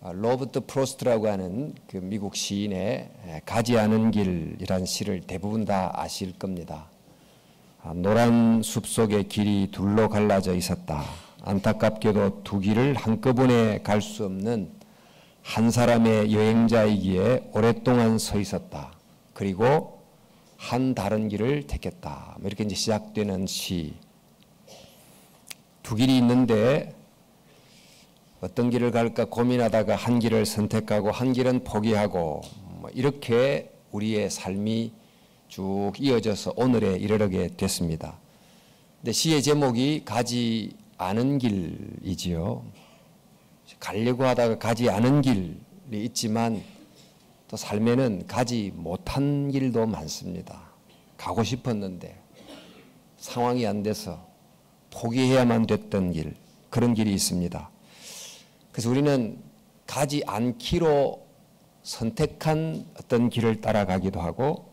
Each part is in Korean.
로버트 프로스트라고 하는 그 미국 시인의 가지 않은 길이라는 시를 대부분 다 아실 겁니다. 노란 숲속의 길이 둘로 갈라져 있었다. 안타깝게도 두 길을 한꺼번에 갈 수 없는 한 사람의 여행자이기에 오랫동안 서 있었다. 그리고 한 다른 길을 택했다. 이렇게 이제 시작되는 시. 두 길이 있는데 어떤 길을 갈까 고민하다가 한 길을 선택하고 한 길은 포기하고 이렇게 우리의 삶이 쭉 이어져서 오늘에 이르게 됐습니다. 근데 시의 제목이 가지 않은 길이지요. 가려고 하다가 가지 않은 길이 있지만 또 삶에는 가지 못한 길도 많습니다. 가고 싶었는데 상황이 안 돼서 포기해야만 됐던 길, 그런 길이 있습니다. 그래서 우리는 가지 않기로 선택한 어떤 길을 따라가기도 하고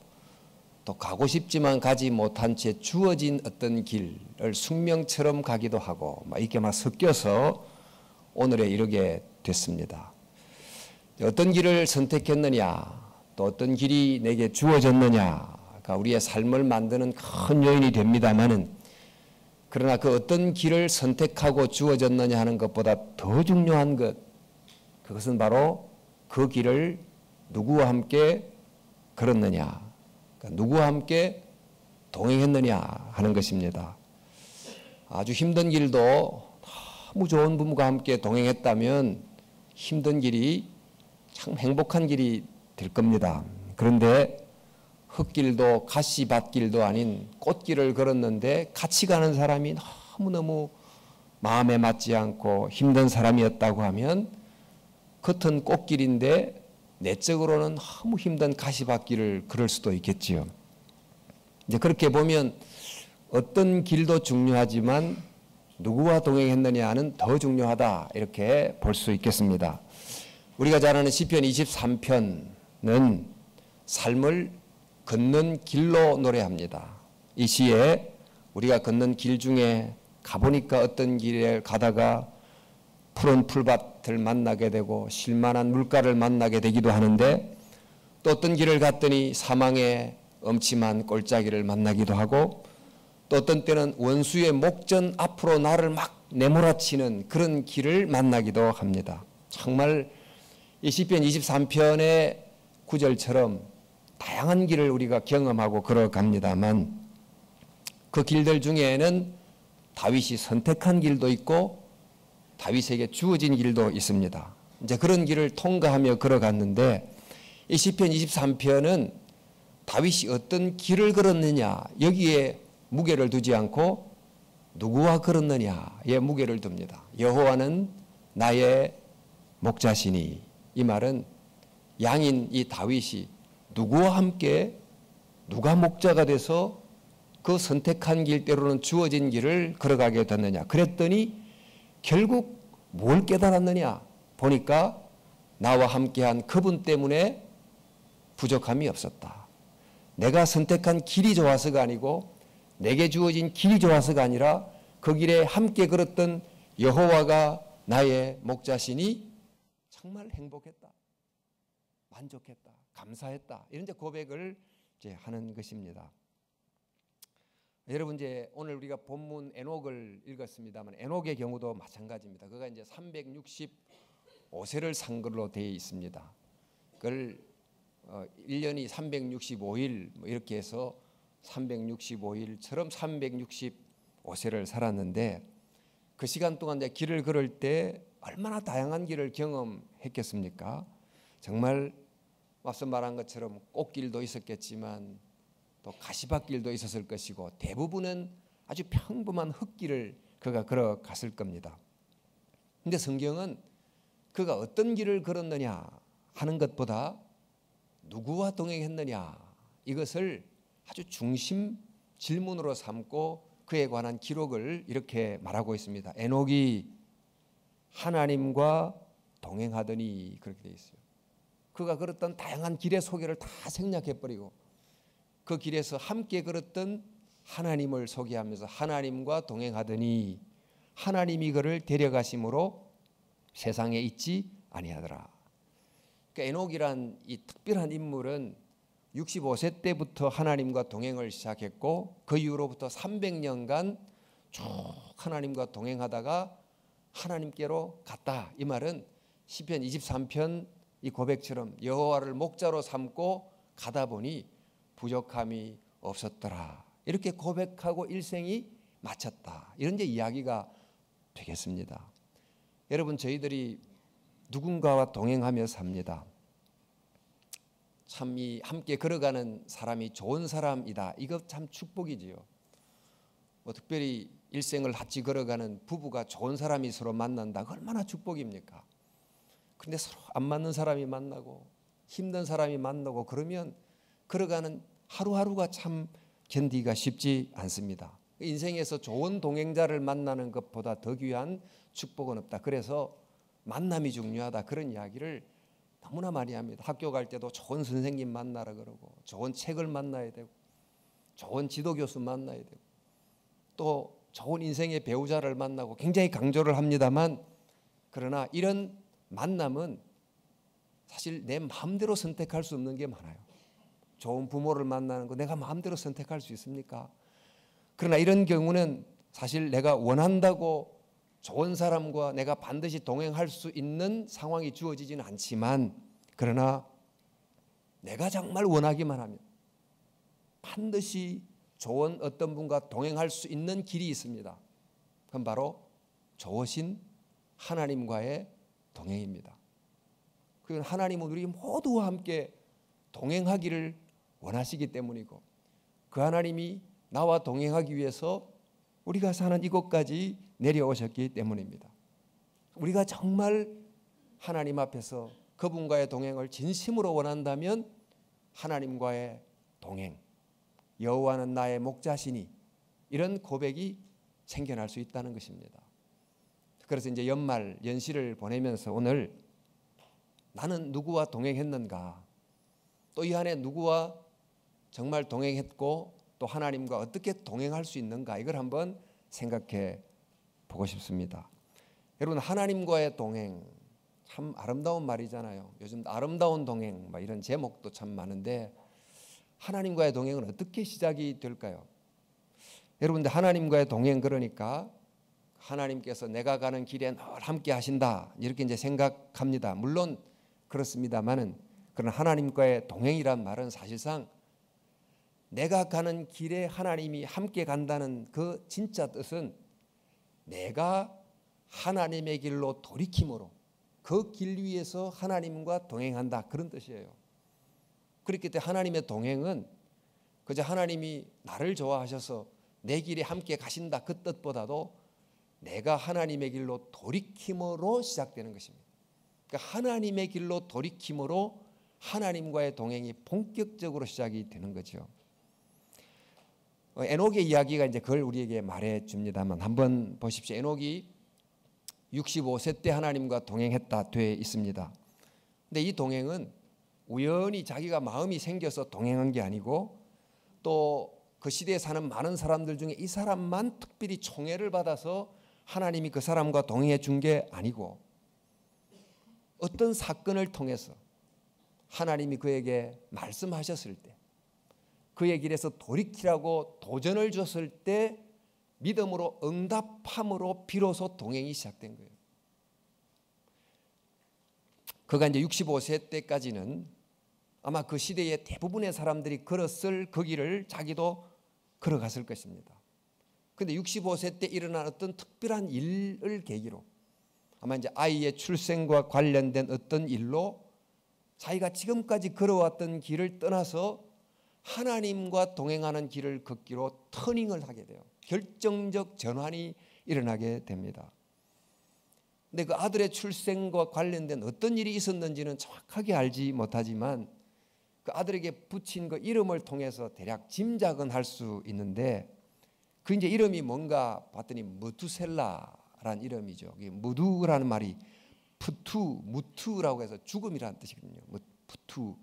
또 가고 싶지만 가지 못한 채 주어진 어떤 길을 숙명처럼 가기도 하고 이렇게 막 섞여서 오늘에 이르게 됐습니다. 어떤 길을 선택했느냐, 또 어떤 길이 내게 주어졌느냐가 우리의 삶을 만드는 큰 요인이 됩니다만은, 그러나 그 어떤 길을 선택하고 주어졌느냐 하는 것보다 더 중요한 것, 그것은 바로 그 길을 누구와 함께 걸었느냐, 그러니까 누구와 함께 동행했느냐 하는 것입니다. 아주 힘든 길도 너무 좋은 부모가 함께 동행했다면 힘든 길이 참 행복한 길이 될 겁니다. 그런데 흙길도 가시밭길도 아닌 꽃길을 걸었는데 같이 가는 사람이 너무너무 마음에 맞지 않고 힘든 사람이었다고 하면 겉은 꽃길인데 내적으로는 너무 힘든 가시밭길을 걸을 수도 있겠지요. 이제 그렇게 보면 어떤 길도 중요하지만 누구와 동행했느냐는 더 중요하다, 이렇게 볼 수 있겠습니다. 우리가 잘 아는 시편 23편은 삶을 걷는 길로 노래합니다. 이 시에 우리가 걷는 길 중에 가보니까 어떤 길에 가다가 푸른 풀밭을 만나게 되고 실만한 물가를 만나게 되기도 하는데, 또 어떤 길을 갔더니 사망의 엄침한 골짜기를 만나기도 하고, 또 어떤 때는 원수의 목전 앞으로 나를 막 내몰아치는 그런 길을 만나기도 합니다. 정말 이 시편 23편의 구절처럼 다양한 길을 우리가 경험하고 걸어갑니다만, 그 길들 중에는 다윗이 선택한 길도 있고 다윗에게 주어진 길도 있습니다. 이제 그런 길을 통과하며 걸어갔는데, 이 시편 23편은 다윗이 어떤 길을 걸었느냐 여기에 무게를 두지 않고 누구와 걸었느냐에 무게를 둡니다. 여호와는 나의 목자시니, 이 말은 양인 이 다윗이 누구와 함께 누가 목자가 돼서 그 선택한 길, 때로는 주어진 길을 걸어가게 됐느냐. 그랬더니 결국 뭘 깨달았느냐 보니까 나와 함께한 그분 때문에 부족함이 없었다. 내가 선택한 길이 좋아서가 아니고 내게 주어진 길이 좋아서가 아니라 그 길에 함께 걸었던 여호와가 나의 목자시니 정말 행복했다, 만족했다, 감사했다, 이런 고백을 이제 하는 것입니다. 여러분, 이제 오늘 우리가 본문 에녹을 읽었습니다만 에녹의 경우도 마찬가지입니다. 그가 이제 365세를 산 걸로 되어 있습니다. 그걸 1년이 365일 이렇게 해서 365일처럼 365세를 살았는데, 그 시간 동안 이제 길을 걸을 때 얼마나 다양한 길을 경험했겠습니까? 정말 앞서 말한 것처럼 꽃길도 있었겠지만 또 가시밭길도 있었을 것이고 대부분은 아주 평범한 흙길을 그가 걸어갔을 겁니다. 그런데 성경은 그가 어떤 길을 걸었느냐 하는 것보다 누구와 동행했느냐, 이것을 아주 중심 질문으로 삼고 그에 관한 기록을 이렇게 말하고 있습니다. 에녹이 하나님과 동행하더니, 그렇게 되어 있어요. 그가 걸었던 다양한 길의 소개를 다 생략해버리고 그 길에서 함께 걸었던 하나님을 소개하면서 하나님과 동행하더니 하나님이 그를 데려가심으로 세상에 있지 아니하더라. 그러니까 에녹이란 이 특별한 인물은 65세 때부터 하나님과 동행을 시작했고 그 이후로부터 300년간 쭉 하나님과 동행하다가 하나님께로 갔다. 이 말은 시편 23편 이 고백처럼 여호와를 목자로 삼고 가다 보니 부족함이 없었더라. 이렇게 고백하고 일생이 마쳤다. 이런 이제 이야기가 되겠습니다. 여러분, 저희들이 누군가와 동행하며 삽니다. 참 이 함께 걸어가는 사람이 좋은 사람이다. 이거 참 축복이지요. 뭐 특별히 일생을 같이 걸어가는 부부가 좋은 사람이 서로 만난다. 얼마나 축복입니까? 근데 서로 안 맞는 사람이 만나고 힘든 사람이 만나고 그러면 걸어가는 하루하루가 참 견디기가 쉽지 않습니다. 인생에서 좋은 동행자를 만나는 것보다 더 귀한 축복은 없다. 그래서 만남이 중요하다. 그런 이야기를 너무나 많이 합니다. 학교 갈 때도 좋은 선생님 만나라 그러고 좋은 책을 만나야 되고 좋은 지도교수 만나야 되고 또 좋은 인생의 배우자를 만나고 굉장히 강조를 합니다만 그러나 이런 만남은 사실 내 마음대로 선택할 수 없는 게 많아요. 좋은 부모를 만나는 거 내가 마음대로 선택할 수 있습니까? 그러나 이런 경우는 사실 내가 원한다고 좋은 사람과 내가 반드시 동행할 수 있는 상황이 주어지지는 않지만 그러나 내가 정말 원하기만 하면 반드시 좋은 어떤 분과 동행할 수 있는 길이 있습니다. 그건 바로 좋으신 하나님과의 동행입니다. 그건 하나님은 우리 모두와 함께 동행하기를 원하시기 때문이고 그 하나님이 나와 동행하기 위해서 우리가 사는 이곳까지 내려오셨기 때문입니다. 우리가 정말 하나님 앞에서 그분과의 동행을 진심으로 원한다면 하나님과의 동행, 여호와는 나의 목자시니 이런 고백이 생겨날 수 있다는 것입니다. 그래서 이제 연말 연시를 보내면서 오늘 나는 누구와 동행했는가, 또 이 한 해 누구와 정말 동행했고 또 하나님과 어떻게 동행할 수 있는가, 이걸 한번 생각해 보고 싶습니다. 여러분, 하나님과의 동행 참 아름다운 말이잖아요. 요즘 아름다운 동행 이런 제목도 참 많은데 하나님과의 동행은 어떻게 시작이 될까요? 여러분들, 하나님과의 동행, 그러니까 하나님께서 내가 가는 길에 늘 함께 하신다 이렇게 이제 생각합니다. 물론 그렇습니다만은 그런 하나님과의 동행이란 말은 사실상 내가 가는 길에 하나님이 함께 간다는 그 진짜 뜻은 내가 하나님의 길로 돌이킴으로 그 길 위에서 하나님과 동행한다, 그런 뜻이에요. 그렇기 때문에 하나님의 동행은 그저 하나님이 나를 좋아하셔서 내 길에 함께 가신다 그 뜻보다도 내가 하나님의 길로 돌이킴으로 시작되는 것입니다. 그러니까 하나님의 길로 돌이킴으로 하나님과의 동행이 본격적으로 시작이 되는 거죠. 에녹의 이야기가 이제 그걸 우리에게 말해 줍니다만 한번 보십시오. 에녹이 65세 때 하나님과 동행했다 돼 있습니다. 근데 이 동행은 우연히 자기가 마음이 생겨서 동행한 게 아니고 또 그 시대에 사는 많은 사람들 중에 이 사람만 특별히 총애를 받아서 하나님이 그 사람과 동행해 준 게 아니고 어떤 사건을 통해서 하나님이 그에게 말씀하셨을 때, 그의 길에서 돌이키라고 도전을 줬을 때 믿음으로 응답함으로 비로소 동행이 시작된 거예요. 그가 이제 65세 때까지는 아마 그 시대의 대부분의 사람들이 걸었을 그 길을 자기도 걸어갔을 것입니다. 그런데 65세 때 일어난 어떤 특별한 일을 계기로 아마 이제 아이의 출생과 관련된 어떤 일로 자기가 지금까지 걸어왔던 길을 떠나서 하나님과 동행하는 길을 걷기로 터닝을 하게 돼요. 결정적 전환이 일어나게 됩니다. 근데 그 아들의 출생과 관련된 어떤 일이 있었는지는 정확하게 알지 못하지만 그 아들에게 붙인 그 이름을 통해서 대략 짐작은 할 수 있는데 그 이제 이름이 뭔가 봤더니 무투셀라라는 이름이죠. 무두라는 말이 푸투, 무투라고 해서 죽음이라는 뜻이거든요. 푸투.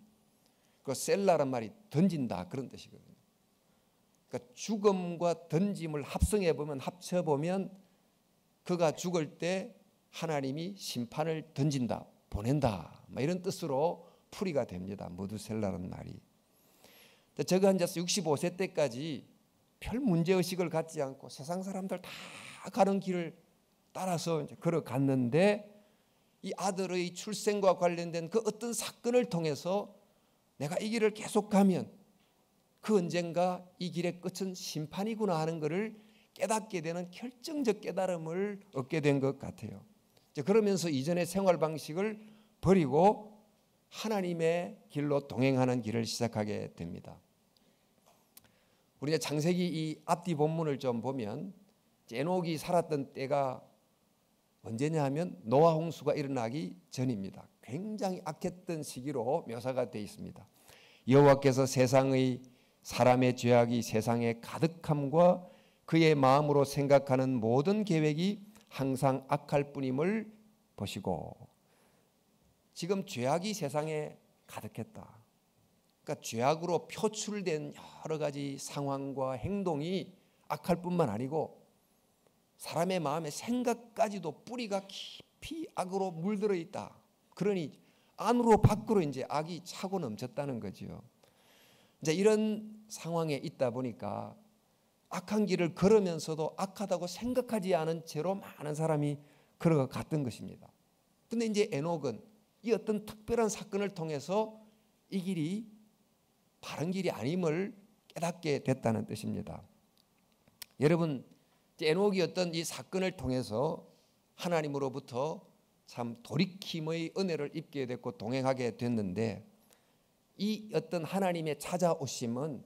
그 셀라란 말이 던진다, 그런 뜻이거든요. 그러니까 죽음과 던짐을 합성해 보면, 합쳐 보면 그가 죽을 때 하나님이 심판을 던진다, 보낸다, 이런 뜻으로 풀이가 됩니다. 무두셀라는 말이. 저가 앉아서 65세 때까지 별 문제의식을 갖지 않고 세상 사람들 다 가는 길을 따라서 이제 걸어갔는데, 이 아들의 출생과 관련된 그 어떤 사건을 통해서 내가 이 길을 계속 가면 그 언젠가 이 길의 끝은 심판이구나 하는 것을 깨닫게 되는 결정적 깨달음을 얻게 된 것 같아요. 그러면서 이전의 생활 방식을 버리고 하나님의 길로 동행하는 길을 시작하게 됩니다. 우리가 창세기 이 앞뒤 본문을 좀 보면 에녹이 살았던 때가 언제냐 하면 노아 홍수가 일어나기 전입니다. 굉장히 악했던 시기로 묘사가 되어 있습니다. 여호와께서 세상의 사람의 죄악이 세상에 가득함과 그의 마음으로 생각하는 모든 계획이 항상 악할 뿐임을 보시고, 지금 죄악이 세상에 가득했다. 그러니까 죄악으로 표출된 여러 가지 상황과 행동이 악할 뿐만 아니고 사람의 마음의 생각까지도 뿌리가 깊이 악으로 물들어 있다. 그러니 안으로 밖으로 이제 악이 차고 넘쳤다는 거죠. 이제 이런 상황에 있다 보니까 악한 길을 걸으면서도 악하다고 생각하지 않은 채로 많은 사람이 걸어갔던 것입니다. 그런데 이제 에녹은 이 어떤 특별한 사건을 통해서 이 길이 바른 길이 아님을 깨닫게 됐다는 뜻입니다. 여러분, 에녹이 어떤 이 사건을 통해서 하나님으로부터 참 돌이킴의 은혜를 입게 됐고 동행하게 됐는데, 이 어떤 하나님의 찾아오심은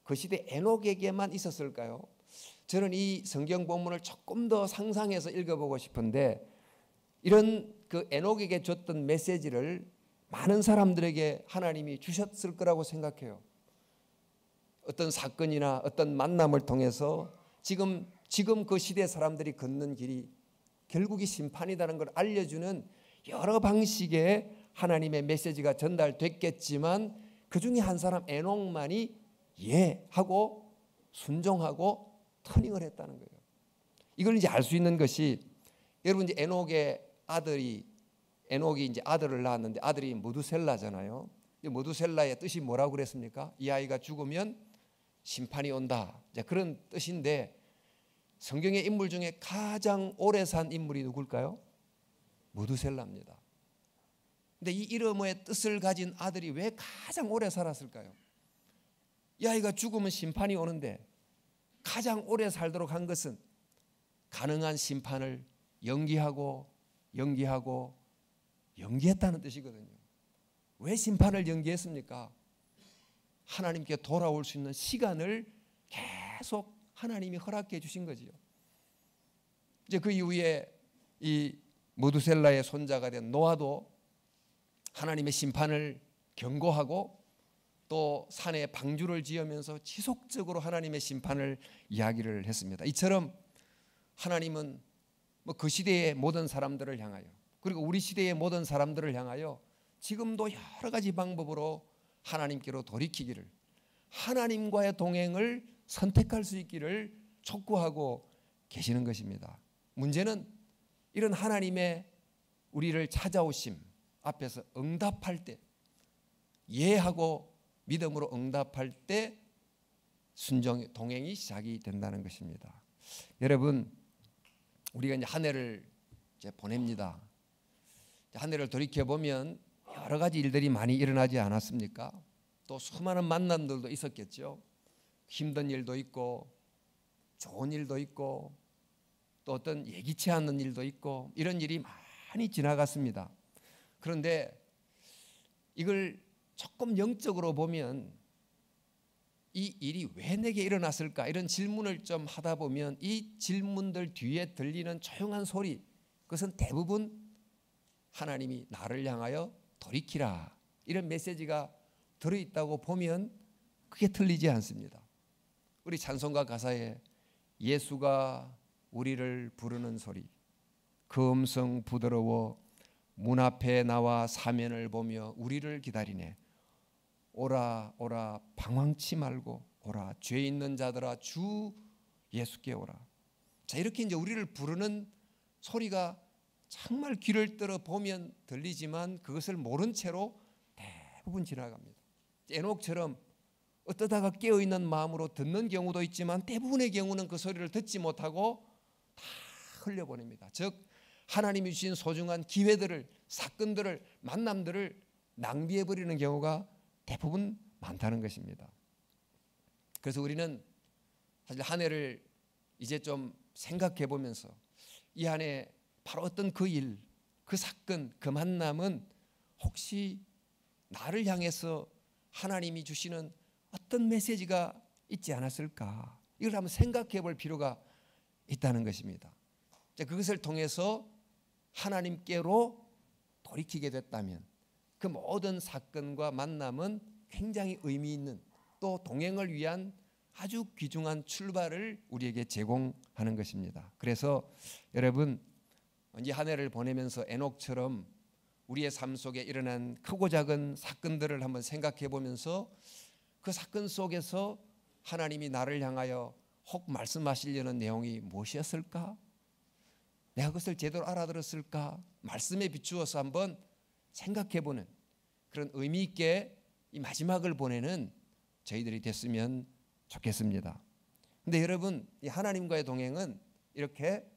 그 시대 에녹에게만 있었을까요? 저는 이 성경 본문을 조금 더 상상해서 읽어보고 싶은데, 이런 그 에녹에게 줬던 메시지를 많은 사람들에게 하나님이 주셨을 거라고 생각해요. 어떤 사건이나 어떤 만남을 통해서 지금 그 시대 사람들이 걷는 길이 결국이 심판이라는 걸 알려주는 여러 방식의 하나님의 메시지가 전달됐겠지만, 그 중에 한 사람 에녹만이 하고 순종하고 터닝을 했다는 거예요. 이걸 이제 알 수 있는 것이, 여러분 이제 에녹이 이제 아들을 낳았는데 아들이 무두셀라잖아요. 무두셀라의 뜻이 뭐라고 그랬습니까? 이 아이가 죽으면 심판이 온다. 그런 뜻인데, 성경의 인물 중에 가장 오래 산 인물이 누굴까요? 무두셀라입니다. 근데 이 이름의 뜻을 가진 아들이 왜 가장 오래 살았을까요? 이 아이가 죽으면 심판이 오는데 가장 오래 살도록 한 것은 가능한 심판을 연기하고 연기했다는 뜻이거든요. 왜 심판을 연기했습니까? 하나님께 돌아올 수 있는 시간을 계속 하나님이 허락해 주신 거지요. 이제 그 이후에 이 무두셀라의 손자가 된 노아도 하나님의 심판을 경고하고 또 산에 방주를 지으면서 지속적으로 하나님의 심판을 이야기를 했습니다. 이처럼 하나님은 그 시대의 모든 사람들을 향하여, 그리고 우리 시대의 모든 사람들을 향하여 지금도 여러 가지 방법으로 하나님께로 돌이키기를, 하나님과의 동행을 선택할 수 있기를 촉구하고 계시는 것입니다. 문제는 이런 하나님의 우리를 찾아오심 앞에서 응답할 때, 예하고 믿음으로 응답할 때 순종 동행이 시작이 된다는 것입니다. 여러분, 우리가 이제 한 해를 이제 보냅니다. 한 해를 돌이켜 보면 여러 가지 일들이 많이 일어나지 않았습니까? 또 수많은 만남들도 있었겠죠. 힘든 일도 있고 좋은 일도 있고 또 어떤 예기치 않는 일도 있고, 이런 일이 많이 지나갔습니다. 그런데 이걸 조금 영적으로 보면 이 일이 왜 내게 일어났을까, 이런 질문을 좀 하다 보면 이 질문들 뒤에 들리는 조용한 소리, 그것은 대부분 하나님이 나를 향하여 돌이키라, 이런 메시지가 들어있다고 보면 그게 틀리지 않습니다. 우리 찬송가 가사에 예수가 우리를 부르는 소리, 그 음성 부드러워 문 앞에 나와 사면을 보며 우리를 기다리네. 오라 오라 방황치 말고 오라, 죄 있는 자들아 주 예수께 오라. 자, 이렇게 이제 우리를 부르는 소리가 정말 귀를 들어 보면 들리지만 그것을 모른 채로 대부분 지나갑니다. 에녹처럼 어떠다가 깨어있는 마음으로 듣는 경우도 있지만 대부분의 경우는 그 소리를 듣지 못하고 다 흘려보냅니다. 즉 하나님이 주신 소중한 기회들을, 사건들을, 만남들을 낭비해버리는 경우가 대부분 많다는 것입니다. 그래서 우리는 사실 한 해를 이제 좀 생각해 보면서 이 한 해 바로 어떤 그 일, 그 사건, 그 만남은 혹시 나를 향해서 하나님이 주시는 어떤 메시지가 있지 않았을까? 이걸 한번 생각해 볼 필요가 있다는 것입니다. 그것을 통해서 하나님께로 돌이키게 됐다면 그 모든 사건과 만남은 굉장히 의미 있는 또 동행을 위한 아주 귀중한 출발을 우리에게 제공하는 것입니다. 그래서 여러분 이 한 해를 보내면서 에녹처럼 우리의 삶 속에 일어난 크고 작은 사건들을 한번 생각해 보면서 그 사건 속에서 하나님이 나를 향하여 혹 말씀하시려는 내용이 무엇이었을까? 내가 그것을 제대로 알아들었을까? 말씀에 비추어서 한번 생각해 보는 그런 의미 있게 이 마지막을 보내는 저희들이 됐으면 좋겠습니다. 근데 여러분, 이 하나님과의 동행은 이렇게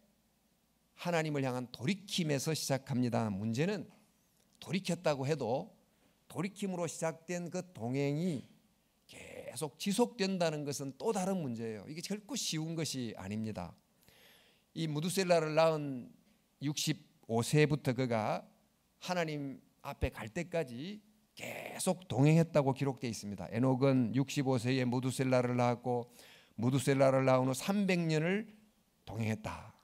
하나님을 향한 돌이킴에서 시작합니다. 문제는 돌이켰다고 해도 돌이킴으로 시작된 그 동행이 계속 지속된다는 것은 또 다른 문제예요. 이게 결코 쉬운 것이 아닙니다. 이 무두셀라를 낳은 65세부터 그가 하나님 앞에 갈 때까지 계속 동행했다고 기록되어 있습니다. 에녹은 65세에 무두셀라를 낳았고 무두셀라를 낳은 후 300년을 동행했다.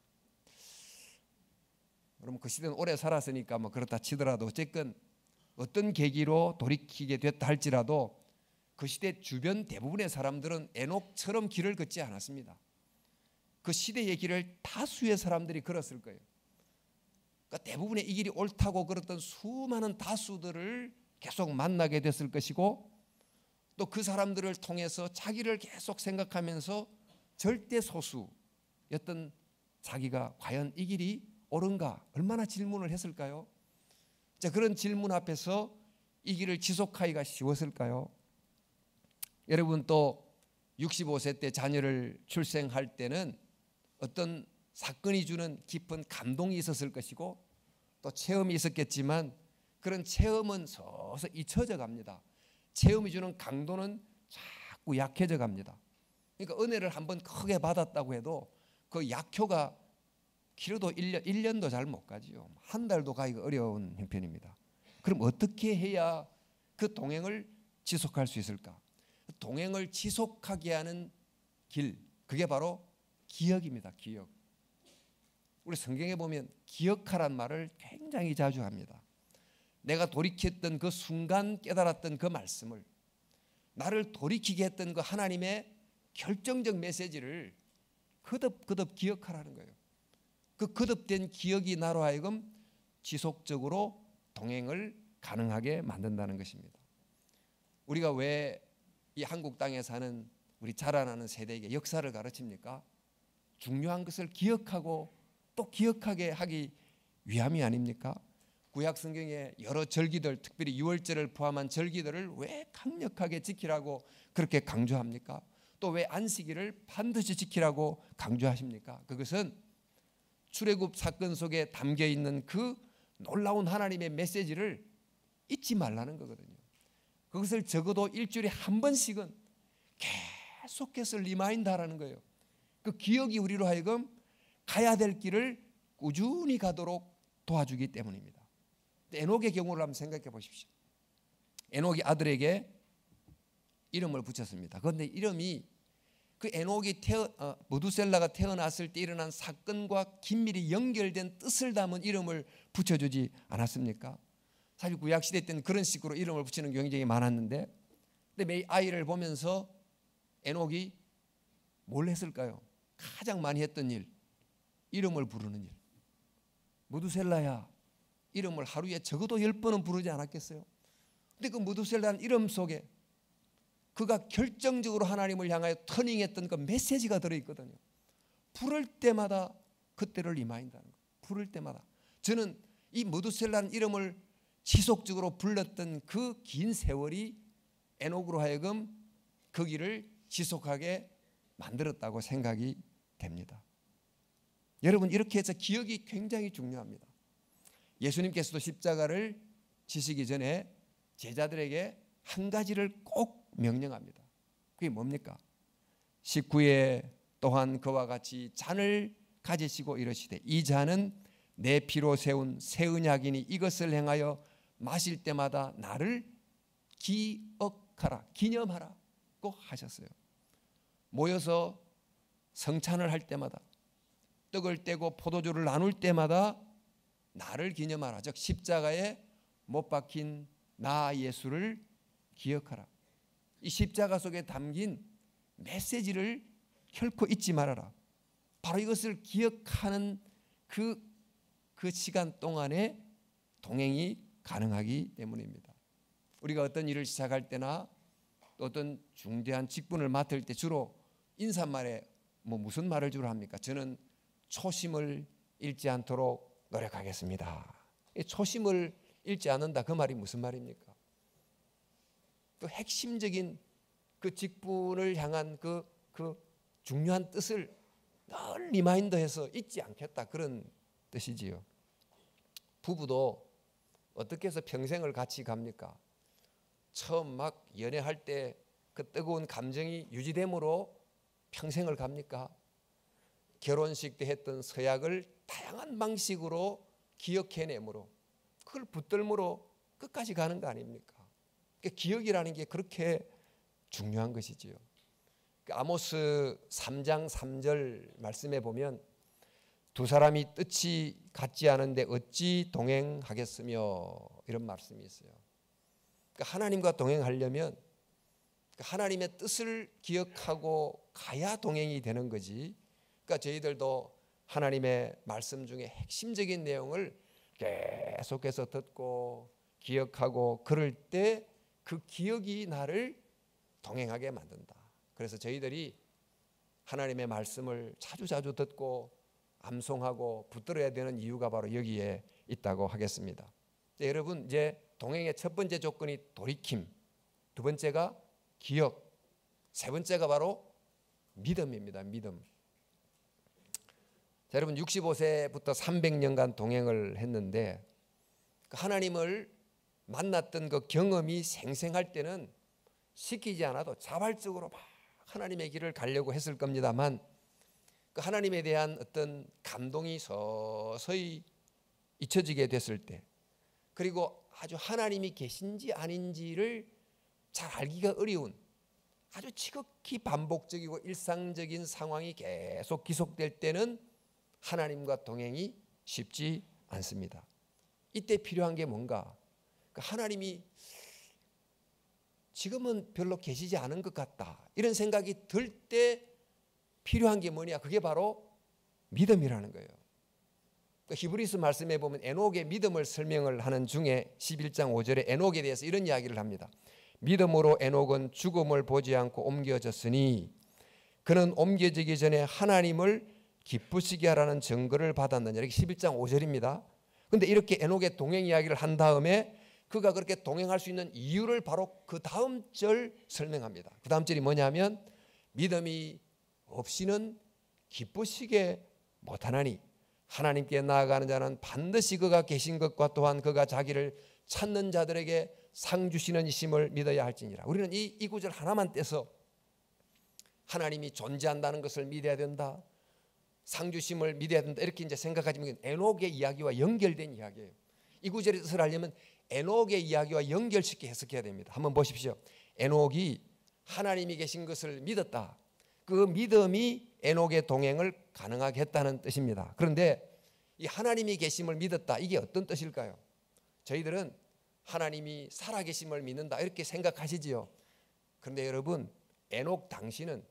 그럼 그 시대는 오래 살았으니까 뭐 그렇다 치더라도 어쨌든 어떤 계기로 돌이키게 됐다 할지라도 그 시대 주변 대부분의 사람들은 에녹처럼 길을 걷지 않았습니다. 그 시대의 길을 다수의 사람들이 걸었을 거예요. 그러니까 대부분의 이 길이 옳다고 걸었던 수많은 다수들을 계속 만나게 됐을 것이고 또 그 사람들을 통해서 자기를 계속 생각하면서 절대 소수였던 자기가 과연 이 길이 옳은가 얼마나 질문을 했을까요? 자, 그런 질문 앞에서 이 길을 지속하기가 쉬웠을까요? 여러분 또 65세 때 자녀를 출생할 때는 어떤 사건이 주는 깊은 감동이 있었을 것이고 또 체험이 있었겠지만 그런 체험은 서서 잊혀져 갑니다. 체험이 주는 강도는 자꾸 약해져 갑니다. 그러니까 은혜를 한번 크게 받았다고 해도 그 약효가 길어도 1년도 잘 못 가지요. 한 달도 가기가 어려운 형편입니다. 그럼 어떻게 해야 그 동행을 지속할 수 있을까? 동행을 지속하게 하는 길, 그게 바로 기억입니다. 기억. 우리 성경에 보면 기억하란 말을 굉장히 자주 합니다. 내가 돌이켰던 그 순간 깨달았던 그 말씀을 나를 돌이키게 했던 그 하나님의 결정적 메시지를 거듭 기억하라는 거예요. 그 거듭된 기억이 나로 하여금 지속적으로 동행을 가능하게 만든다는 것입니다. 우리가 왜 이 한국 땅에 사는 우리 자라나는 세대에게 역사를 가르칩니까? 중요한 것을 기억하고 또 기억하게 하기 위함이 아닙니까? 구약 성경의 여러 절기들, 특별히 유월절을 포함한 절기들을 왜 강력하게 지키라고 그렇게 강조합니까? 또 왜 안식일을 반드시 지키라고 강조하십니까? 그것은 출애굽 사건 속에 담겨 있는 그 놀라운 하나님의 메시지를 잊지 말라는 거거든요. 그것을 적어도 일주일에 한 번씩은 계속해서 리마인드하라는 거예요. 그 기억이 우리로 하여금 가야 될 길을 꾸준히 가도록 도와주기 때문입니다. 에녹의 경우를 한번 생각해 보십시오. 에녹이 아들에게 이름을 붙였습니다. 그런데 이름이 그 에녹이 무두셀라가 태어났을 때 일어난 사건과 긴밀히 연결된 뜻을 담은 이름을 붙여주지 않았습니까? 사실 구약시대 때는 그런 식으로 이름을 붙이는 경우가 굉장히 많았는데 근데 매 아이를 보면서 에녹이 뭘 했을까요? 가장 많이 했던 일, 이름을 부르는 일. 무두셀라야 이름을 하루에 적어도 10번은 부르지 않았겠어요? 근데 그 무두셀라는 이름 속에 그가 결정적으로 하나님을 향하여 터닝했던 그 메시지가 들어있거든요. 부를 때마다 그때를 리마인드하는 거예요. 부를 때마다 저는 이 무두셀라는 이름을 지속적으로 불렀던 그 긴 세월이 에녹으로 하여금 그 길을 지속하게 만들었다고 생각이 됩니다. 여러분, 이렇게 해서 기억이 굉장히 중요합니다. 예수님께서도 십자가를 지시기 전에 제자들에게 한 가지를 꼭 명령합니다. 그게 뭡니까? 19에 또한 그와 같이 잔을 가지시고 이르시되 이 잔은 내 피로 세운 새 언약이니 이것을 행하여 마실 때마다 나를 기억하라, 기념하라고 하셨어요. 모여서 성찬을 할 때마다, 떡을 떼고 포도주를 나눌 때마다 나를 기념하라, 즉 십자가에 못 박힌 나 예수를 기억하라. 이 십자가 속에 담긴 메시지를 결코 잊지 말아라. 바로 이것을 기억하는 그 시간 동안에 동행이 가능하기 때문입니다. 우리가 어떤 일을 시작할 때나 또 어떤 중대한 직분을 맡을 때 주로 인사말에 무슨 말을 주로 합니까? 저는 초심을 잃지 않도록 노력하겠습니다. 초심을 잃지 않는다, 그 말이 무슨 말입니까? 또 핵심적인 그 직분을 향한 그 중요한 뜻을 늘 리마인드해서 잊지 않겠다, 그런 뜻이지요. 부부도 어떻게 해서 평생을 같이 갑니까? 처음 막 연애할 때 그 뜨거운 감정이 유지됨으로 평생을 갑니까? 결혼식 때 했던 서약을 다양한 방식으로 기억해내므로 그걸 붙들므로 끝까지 가는 거 아닙니까? 그러니까 기억이라는 게 그렇게 중요한 것이지요. 아모스 3장 3절 말씀에 보면 두 사람이 뜻이 같지 않은데 어찌 동행하겠으며, 이런 말씀이 있어요. 그러니까 하나님과 동행하려면 하나님의 뜻을 기억하고 가야 동행이 되는 거지. 그러니까 저희들도 하나님의 말씀 중에 핵심적인 내용을 계속해서 듣고 기억하고 그럴 때 그 기억이 나를 동행하게 만든다. 그래서 저희들이 하나님의 말씀을 자주자주 듣고 암송하고 붙들어야 되는 이유가 바로 여기에 있다고 하겠습니다. 여러분, 이제 동행의 첫 번째 조건이 돌이킴, 두 번째가 기억, 세 번째가 바로 믿음입니다. 믿음. 자, 여러분, 65세부터 300년간 동행을 했는데 하나님을 만났던 그 경험이 생생할 때는 시키지 않아도 자발적으로 막 하나님의 길을 가려고 했을 겁니다만 그 하나님에 대한 어떤 감동이 서서히 잊혀지게 됐을 때, 그리고 아주 하나님이 계신지 아닌지를 잘 알기가 어려운 아주 지극히 반복적이고 일상적인 상황이 계속 지속될 때는 하나님과 동행이 쉽지 않습니다. 이때 필요한 게 뭔가? 하나님이 지금은 별로 계시지 않은 것 같다, 이런 생각이 들 때 필요한 게 뭐냐? 그게 바로 믿음이라는 거예요. 히브리서 말씀에 보면 에녹의 믿음을 설명을 하는 중에 11장 5절에 에녹에 대해서 이런 이야기를 합니다. 믿음으로 에녹은 죽음을 보지 않고 옮겨졌으니 그는 옮겨지기 전에 하나님을 기쁘시게 하라는 증거를 받았느냐. 이렇게 11장 5절입니다. 그런데 이렇게 에녹의 동행 이야기를 한 다음에 그가 그렇게 동행할 수 있는 이유를 바로 그 다음 절 설명합니다. 그 다음 절이 뭐냐면 믿음이 없이는 기쁘시게 못하나니 하나님께 나아가는 자는 반드시 그가 계신 것과 또한 그가 자기를 찾는 자들에게 상 주시는 이심을 믿어야 할지니라. 우리는 이 구절 하나만 떼서 하나님이 존재한다는 것을 믿어야 된다, 상 주심을 믿어야 된다, 이렇게 이제 생각하지만 에녹의 이야기와 연결된 이야기예요. 이 구절의 뜻을 알려면 에녹의 이야기와 연결시켜 해석해야 됩니다. 한번 보십시오. 에녹이 하나님이 계신 것을 믿었다. 그 믿음이 에녹의 동행을 가능하게 했다는 뜻입니다. 그런데 이 하나님이 계심을 믿었다, 이게 어떤 뜻일까요? 저희들은 하나님이 살아계심을 믿는다 이렇게 생각하시지요. 그런데 여러분, 에녹 당시는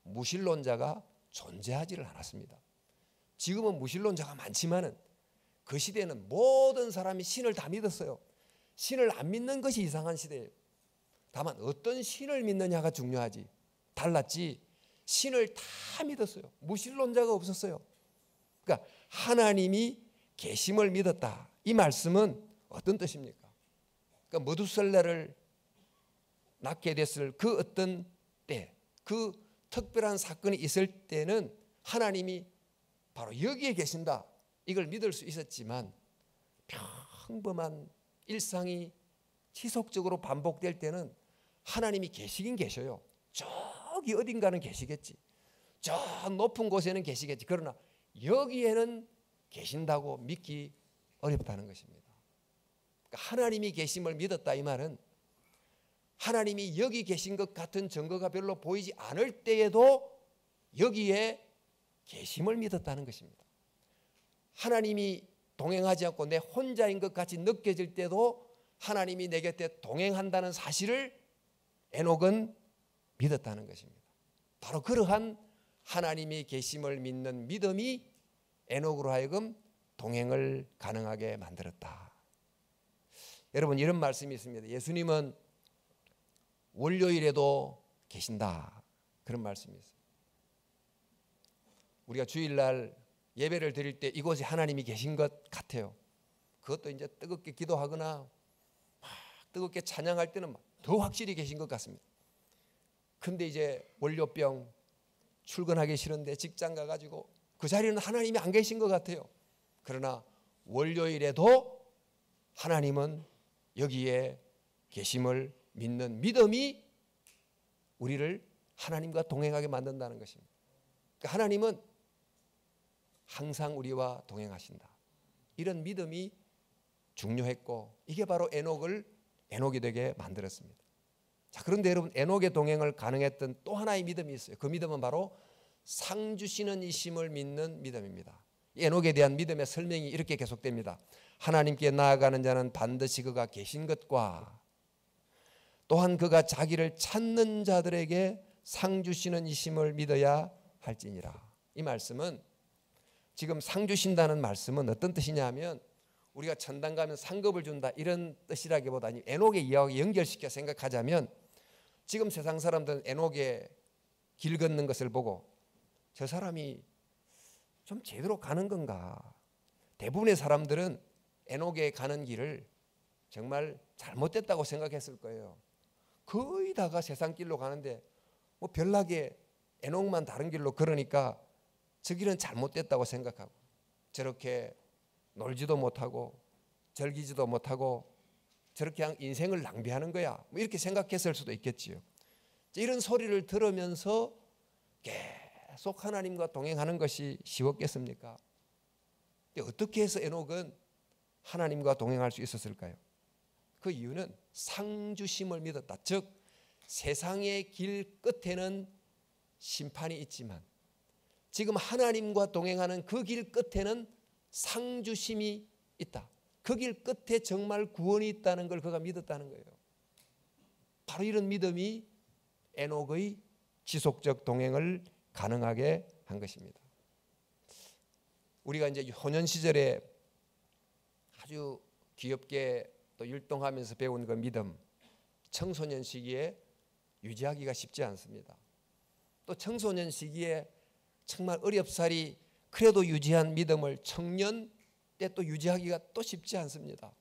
무신론자가 존재하지를 않았습니다. 지금은 무신론자가 많지만은 그 시대는 모든 사람이 신을 다 믿었어요. 신을 안 믿는 것이 이상한 시대예요. 다만 어떤 신을 믿느냐가 중요하지, 달랐지 신을 다 믿었어요. 무신론자가 없었어요. 그러니까 하나님이 계심을 믿었다. 이 말씀은 어떤 뜻입니까? 그러니까 머두살라를 낳게 됐을 그 어떤 때, 그 특별한 사건이 있을 때는 하나님이 바로 여기에 계신다, 이걸 믿을 수 있었지만 평범한 일상이 지속적으로 반복될 때는 하나님이 계시긴 계셔요. 저기 어딘가는 계시겠지, 저 높은 곳에는 계시겠지. 그러나 여기에는 계신다고 믿기 어렵다는 것입니다. 그러니까 하나님이 계심을 믿었다 이 말은 하나님이 여기 계신 것 같은 증거가 별로 보이지 않을 때에도 여기에 계심을 믿었다는 것입니다. 하나님이 동행하지 않고 내 혼자인 것 같이 느껴질 때도 하나님이 내 곁에 동행한다는 사실을 에녹은 믿었다는 것입니다. 바로 그러한 하나님이 계심을 믿는 믿음이 에녹으로 하여금 동행을 가능하게 만들었다. 여러분, 이런 말씀이 있습니다. 예수님은 월요일에도 계신다, 그런 말씀이 있어요. 우리가 주일날 예배를 드릴 때 이곳에 하나님이 계신 것 같아요. 그것도 이제 뜨겁게 기도하거나 막 뜨겁게 찬양할 때는 더 확실히 계신 것 같습니다. 근데 이제 월요병 출근하기 싫은데 직장 가가지고 그 자리에는 하나님이 안 계신 것 같아요. 그러나 월요일에도 하나님은 여기에 계심을 믿는 믿음이 우리를 하나님과 동행하게 만든다는 것입니다. 그러니까 하나님은 항상 우리와 동행하신다, 이런 믿음이 중요했고 이게 바로 에녹이 되게 만들었습니다. 자, 그런데 여러분, 에녹의 동행을 가능했던 또 하나의 믿음이 있어요. 그 믿음은 바로 상 주시는 이심을 믿는 믿음입니다. 에녹에 대한 믿음의 설명이 이렇게 계속됩니다. 하나님께 나아가는 자는 반드시 그가 계신 것과 또한 그가 자기를 찾는 자들에게 상 주시는 이심을 믿어야 할지니라. 이 말씀은, 지금 상 주신다는 말씀은 어떤 뜻이냐 하면 우리가 천당 가면 상급을 준다 이런 뜻이라기보다 에녹의 이야기와 연결시켜 생각하자면, 지금 세상 사람들은 에녹의 길 걷는 것을 보고 저 사람이 좀 제대로 가는 건가, 대부분의 사람들은 에녹에 가는 길을 정말 잘못됐다고 생각했을 거예요. 거의 다가 세상 길로 가는데 뭐 별나게 에녹만 다른 길로 걸으니까 저 길은 잘못됐다고 생각하고 저렇게 놀지도 못하고 즐기지도 못하고 저렇게 그냥 인생을 낭비하는 거야, 뭐 이렇게 생각했을 수도 있겠지요. 이런 소리를 들으면서 계속 하나님과 동행하는 것이 쉬웠겠습니까? 어떻게 해서 에녹은 하나님과 동행할 수 있었을까요? 그 이유는 상주심을 믿었다. 즉 세상의 길 끝에는 심판이 있지만 지금 하나님과 동행하는 그 길 끝에는 상주심이 있다. 그 길 끝에 정말 구원이 있다는 걸 그가 믿었다는 거예요. 바로 이런 믿음이 에녹의 지속적 동행을 가능하게 한 것입니다. 우리가 이제 소년 시절에 아주 귀엽게 또 율동하면서 배운 그 믿음, 청소년 시기에 유지하기가 쉽지 않습니다. 또 청소년 시기에 정말 어렵사리 그래도 유지한 믿음을 청년 때 또 유지하기가 또 쉽지 않습니다.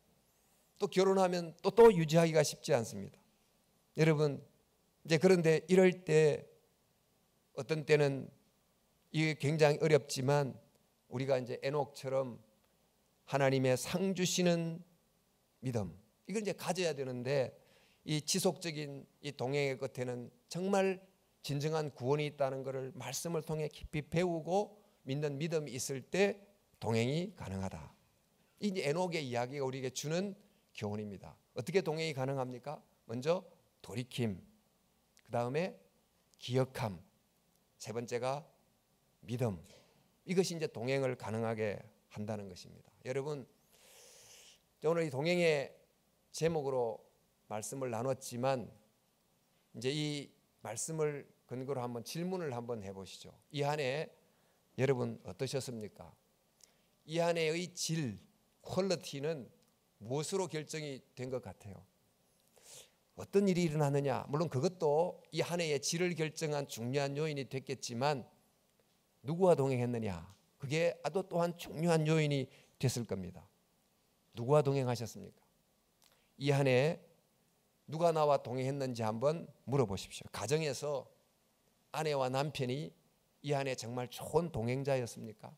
또 결혼하면 또 유지하기가 쉽지 않습니다. 여러분, 이제 그런데 이럴 때 어떤 때는 이게 굉장히 어렵지만 우리가 이제 에녹처럼 하나님의 상 주시는 믿음, 이걸 이제 가져야 되는데, 이 지속적인 이 동행의 끝에는 정말 진정한 구원이 있다는 것을 말씀을 통해 깊이 배우고 믿는 믿음이 있을 때 동행이 가능하다. 이제 에녹의 이야기가 우리에게 주는 교훈입니다. 어떻게 동행이 가능합니까? 먼저 돌이킴, 그 다음에 기억함, 세 번째가 믿음. 이것이 이제 동행을 가능하게 한다는 것입니다. 여러분, 오늘 이 동행의 제목으로 말씀을 나눴지만 이제 이 말씀을 근거로 한번 질문을 한번 해보시죠. 이 한 해 여러분 어떠셨습니까? 이 한 해의 질, 퀄리티는 무엇으로 결정이 된 것 같아요? 어떤 일이 일어나느냐, 물론 그것도 이 한 해의 질을 결정한 중요한 요인이 됐겠지만 누구와 동행했느냐, 그게 또한 중요한 요인이 됐을 겁니다. 누구와 동행하셨습니까? 이 한 해 누가 나와 동행했는지 한번 물어보십시오. 가정에서 아내와 남편이 이 한 해 정말 좋은 동행자였습니까?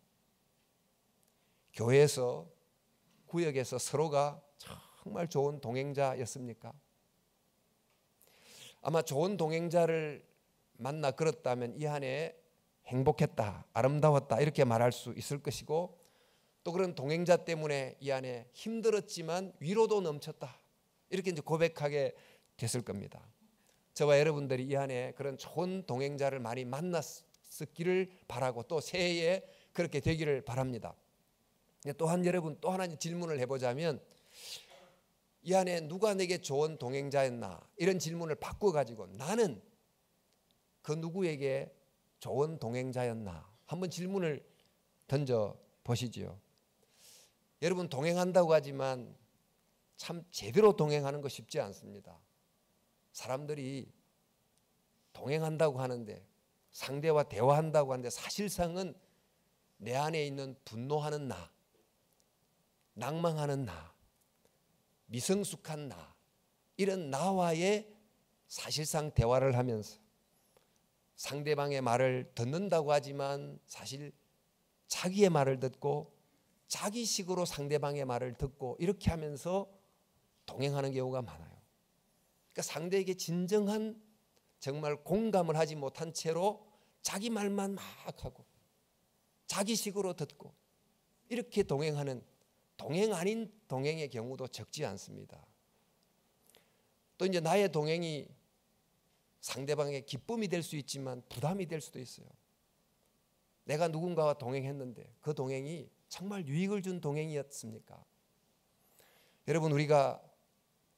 교회에서, 구역에서 서로가 정말 좋은 동행자였습니까? 아마 좋은 동행자를 만나 걸었다면 이 한 해 행복했다, 아름다웠다 이렇게 말할 수 있을 것이고, 또 그런 동행자 때문에 이 한 해 힘들었지만 위로도 넘쳤다 이렇게 이제 고백하게 됐을 겁니다. 저와 여러분들이 이 한 해 그런 좋은 동행자를 많이 만났기를 바라고 또 새해에 그렇게 되기를 바랍니다. 또한 여러분 또 하나 질문을 해보자면, 이 한 해 누가 내게 좋은 동행자였나 이런 질문을 바꿔가지고 나는 그 누구에게 좋은 동행자였나 한번 질문을 던져 보시지요. 여러분 동행한다고 하지만 참 제대로 동행하는 거 쉽지 않습니다. 사람들이 동행한다고 하는데, 상대와 대화한다고 하는데 사실상은 내 안에 있는 분노하는 나, 낭망하는 나, 미성숙한 나, 이런 나와의 사실상 대화를 하면서 상대방의 말을 듣는다고 하지만 사실 자기의 말을 듣고 자기식으로 상대방의 말을 듣고 이렇게 하면서 동행하는 경우가 많아요. 그러니까 상대에게 진정한 정말 공감을 하지 못한 채로 자기 말만 막 하고 자기식으로 듣고 이렇게 동행하는 동행 아닌 동행의 경우도 적지 않습니다. 또 이제 나의 동행이 상대방의 기쁨이 될 수 있지만 부담이 될 수도 있어요. 내가 누군가와 동행했는데 그 동행이 정말 유익을 준 동행이었습니까? 여러분 우리가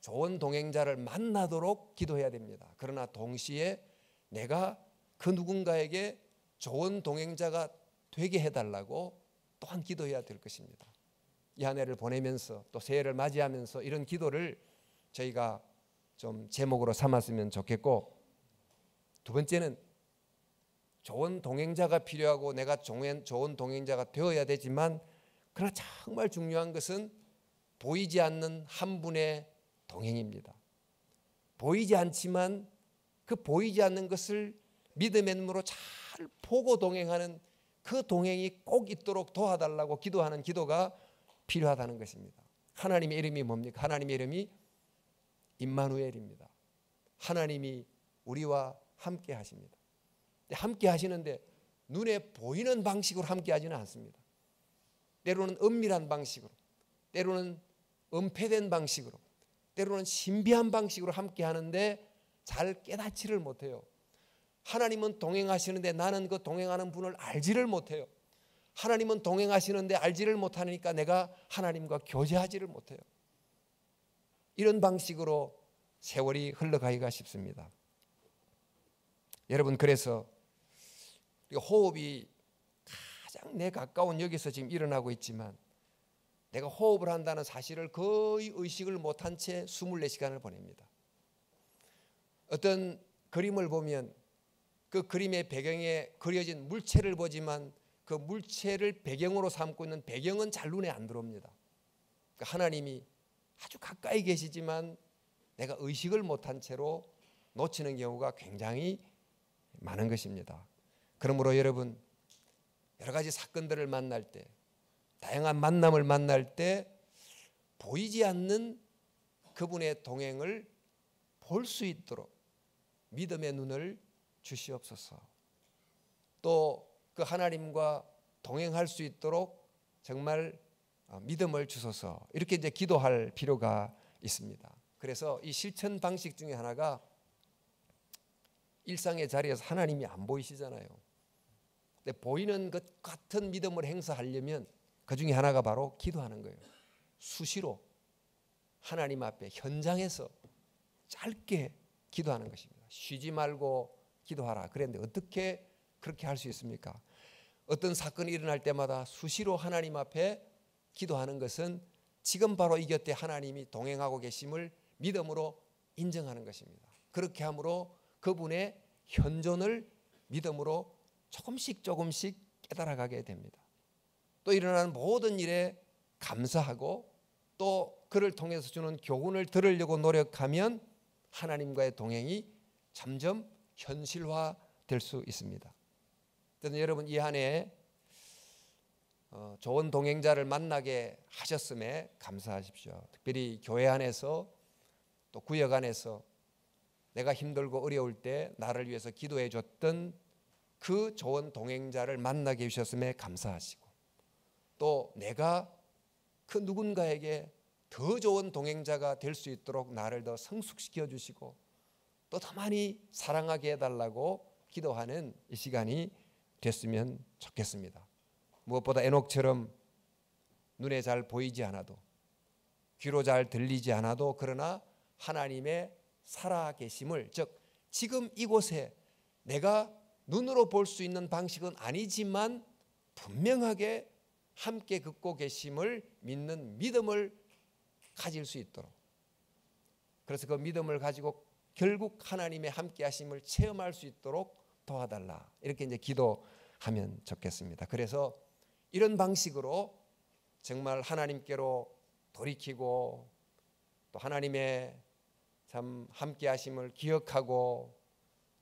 좋은 동행자를 만나도록 기도해야 됩니다. 그러나 동시에 내가 그 누군가에게 좋은 동행자가 되게 해달라고 또한 기도해야 될 것입니다. 이 한 해를 보내면서 또 새해를 맞이하면서 이런 기도를 저희가 좀 제목으로 삼았으면 좋겠고, 두 번째는 좋은 동행자가 필요하고 내가 좋은 동행자가 되어야 되지만, 그러나 정말 중요한 것은 보이지 않는 한 분의 동행입니다. 보이지 않지만 그 보이지 않는 것을 믿음의 눈으로 잘 보고 동행하는 그 동행이 꼭 있도록 도와달라고 기도하는 기도가 필요하다는 것입니다. 하나님의 이름이 뭡니까? 하나님의 이름이 임마누엘입니다. 하나님이 우리와 함께 하십니다. 함께 하시는데 눈에 보이는 방식으로 함께 하지는 않습니다. 때로는 은밀한 방식으로, 때로는 은폐된 방식으로, 때로는 신비한 방식으로 함께 하는데 잘 깨닫지를 못해요. 하나님은 동행하시는데 나는 그 동행하는 분을 알지를 못해요. 하나님은 동행하시는데 알지를 못하니까 내가 하나님과 교제하지를 못해요. 이런 방식으로 세월이 흘러가기가 쉽습니다. 여러분 그래서 호흡이 가장 내 가까운 여기서 지금 일어나고 있지만 내가 호흡을 한다는 사실을 거의 의식을 못한 채 24시간을 보냅니다. 어떤 그림을 보면 그 그림의 배경에 그려진 물체를 보지만 그 물체를 배경으로 삼고 있는 배경은 잘 눈에 안 들어옵니다. 그러니까 하나님이 아주 가까이 계시지만 내가 의식을 못한 채로 놓치는 경우가 굉장히 많은 것입니다. 그러므로 여러분 여러 가지 사건들을 만날 때, 다양한 만남을 만날 때 보이지 않는 그분의 동행을 볼 수 있도록 믿음의 눈을 주시옵소서. 또 그 하나님과 동행할 수 있도록 정말 믿음을 주소서. 이렇게 이제 기도할 필요가 있습니다. 그래서 이 실천 방식 중에 하나가 일상의 자리에서 하나님이 안 보이시잖아요. 근데 보이는 것 같은 믿음을 행사하려면 그 중에 하나가 바로 기도하는 거예요. 수시로 하나님 앞에 현장에서 짧게 기도하는 것입니다. 쉬지 말고 기도하라 그랬는데 어떻게 그렇게 할 수 있습니까? 어떤 사건이 일어날 때마다 수시로 하나님 앞에 기도하는 것은 지금 바로 이 곁에 하나님이 동행하고 계심을 믿음으로 인정하는 것입니다. 그렇게 함으로 그분의 현존을 믿음으로 조금씩 깨달아가게 됩니다. 또 일어나는 모든 일에 감사하고 또 그를 통해서 주는 교훈을 들으려고 노력하면 하나님과의 동행이 점점 현실화될 수 있습니다. 저는 여러분 이 한 해 좋은 동행자를 만나게 하셨음에 감사하십시오. 특별히 교회 안에서 또 구역 안에서 내가 힘들고 어려울 때 나를 위해서 기도해 줬던 그 좋은 동행자를 만나게 해주셨음에 감사하시고, 또 내가 그 누군가에게 더 좋은 동행자가 될 수 있도록 나를 더 성숙시켜 주시고 또 더 많이 사랑하게 해달라고 기도하는 이 시간이 됐으면 좋겠습니다. 무엇보다 에녹처럼 눈에 잘 보이지 않아도, 귀로 잘 들리지 않아도, 그러나 하나님의 살아계심을, 즉 지금 이곳에 내가 눈으로 볼 수 있는 방식은 아니지만 분명하게 함께 걷고 계심을 믿는 믿음을 가질 수 있도록, 그래서 그 믿음을 가지고 결국 하나님의 함께 하심을 체험할 수 있도록 도와달라, 이렇게 이제 기도하면 좋겠습니다. 그래서 이런 방식으로 정말 하나님께로 돌이키고 또 하나님의 참 함께 하심을 기억하고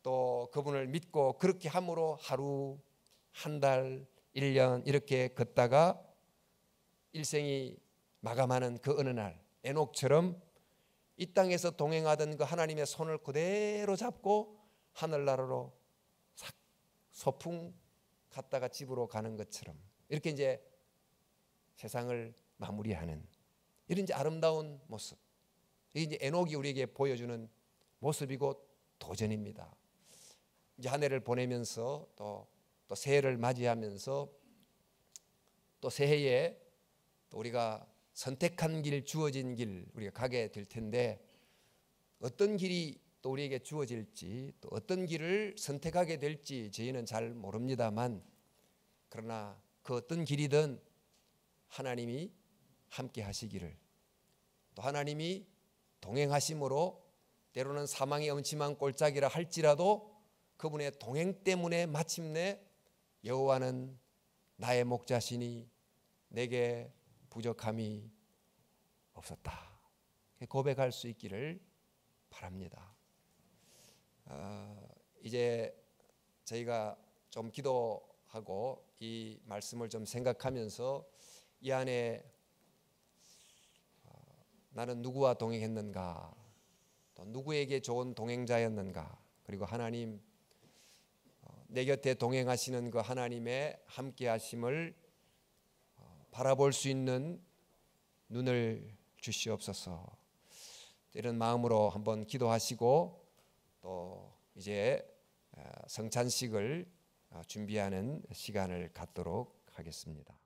또 그분을 믿고 그렇게 함으로 하루, 한 달, 1년 이렇게 걷다가 일생이 마감하는 그 어느 날 에녹처럼 이 땅에서 동행하던 그 하나님의 손을 그대로 잡고 하늘나라로 싹 소풍 갔다가 집으로 가는 것처럼 이렇게 이제 세상을 마무리하는 이런 이제 아름다운 모습, 이게 이제 에녹이 우리에게 보여주는 모습이고 도전입니다. 이제 한 해를 보내면서 또 새해를 맞이하면서 또 새해에 또 우리가 선택한 길, 주어진 길 우리가 가게 될 텐데, 어떤 길이 또 우리에게 주어질지 또 어떤 길을 선택하게 될지 저희는 잘 모릅니다만, 그러나 그 어떤 길이든 하나님이 함께 하시기를, 또 하나님이 동행하심으로 때로는 사망의 음침한 골짜기라 할지라도 그분의 동행 때문에 마침내 여호와는 나의 목자시니 내게 부족함이 없었다, 고백할 수 있기를 바랍니다. 이제 저희가 좀 기도하고 이 말씀을 좀 생각하면서 이 안에 나는 누구와 동행했는가, 또 누구에게 좋은 동행자였는가, 그리고 하나님 내 곁에 동행하시는 그 하나님의 함께 하심을 바라볼 수 있는 눈을 주시옵소서. 이런 마음으로 한번 기도하시고 또 이제 성찬식을 준비하는 시간을 갖도록 하겠습니다.